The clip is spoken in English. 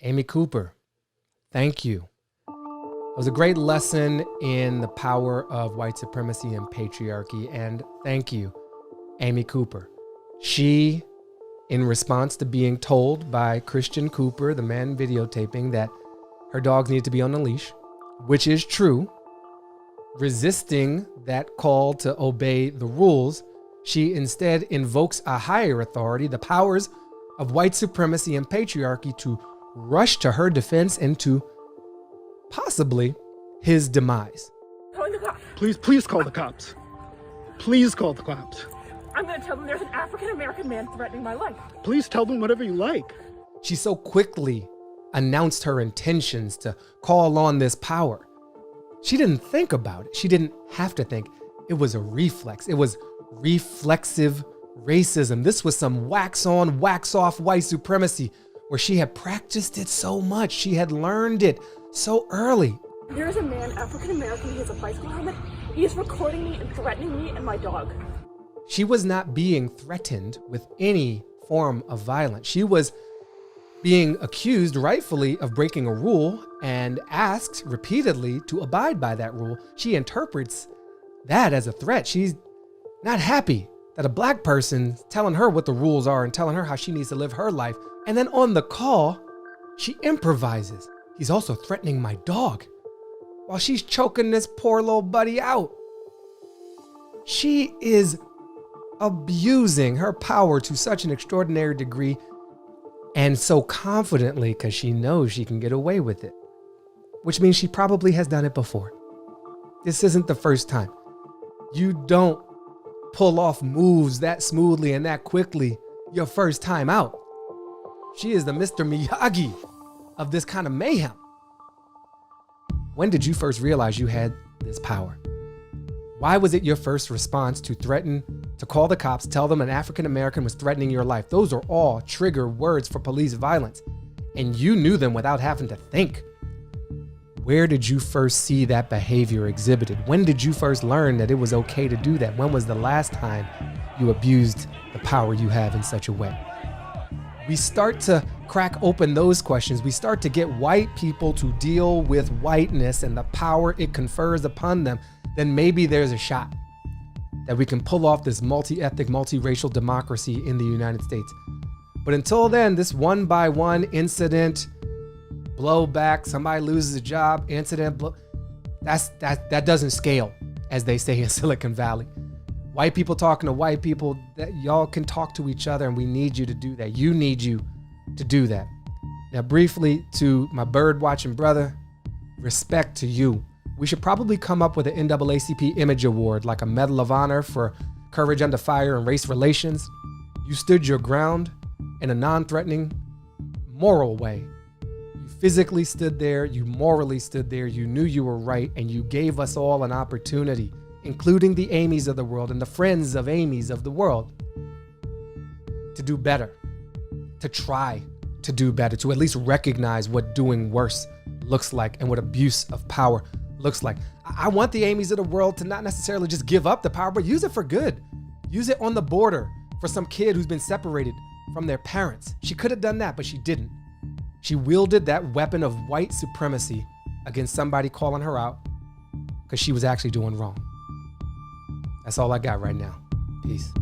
Amy Cooper, thank you. It was a great lesson in the power of white supremacy and patriarchy. And thank you, Amy Cooper. She, in response to being told by Christian Cooper, the man videotaping, that her dogs need to be on a leash, which is true, resisting that call to obey the rules, she instead invokes a higher authority, the powers of white supremacy and patriarchy, to rush to her defense and to possibly his demise. Calling the cops. Please call the cops. Please call the cops. I'm going to tell them there's an African-American man threatening my life. Please tell them whatever you like. She so quickly announced her intentions to call on this power. She didn't think about it. She didn't have to think. It was a reflex. It was reflexive racism. This was some wax on, wax off white supremacy where she had practiced it so much. She had learned it so early. There is a man, African-American, he has a bicycle helmet. He is recording me and threatening me and my dog. She was not being threatened with any form of violence. She was being accused rightfully of breaking a rule and asked repeatedly to abide by that rule. She interprets that as a threat. She's not happy that a black person telling her what the rules are and telling her how she needs to live her life. And then on the call, she improvises. He's also threatening my dog while she's choking this poor little buddy out. She is abusing her power to such an extraordinary degree, and so confidently because she knows she can get away with it, which means she probably has done it before. This isn't the first time. You don't pull off moves that smoothly and that quickly your first time out. She is the Mr. Miyagi of this kind of mayhem. When did you first realize you had this power? Why was it your first response to threaten, to call the cops, tell them an African-American was threatening your life? Those are all trigger words for police violence, and you knew them without having to think. Where did you first see that behavior exhibited? When did you first learn that it was okay to do that? When was the last time you abused the power you have in such a way? We start to crack open those questions. We start to get white people to deal with whiteness and the power it confers upon them. Then maybe there's a shot that we can pull off this multi-ethnic, multiracial democracy in the United States. But until then, this one by one incident, blowback, somebody loses a job, incident, that doesn't scale, as they say in Silicon Valley. White people talking to white people, that y'all can talk to each other, and we need you to do that. You need you to do that. Now, briefly, to my bird watching brother, respect to you. We should probably come up with an NAACP Image Award, like a Medal of Honor for courage under fire and race relations. You stood your ground in a non-threatening, moral way. You physically stood there, you morally stood there, you knew you were right, and you gave us all an opportunity, including the Amy's of the world and the friends of Amy's of the world, to do better, to try to do better, to at least recognize what doing worse looks like and what abuse of power looks like. I want the Amy's of the world to not necessarily just give up the power, but use it for good. Use it on the border for some kid who's been separated from their parents. She could have done that, but she didn't. She wielded that weapon of white supremacy against somebody calling her out because she was actually doing wrong. That's all I got right now. Peace.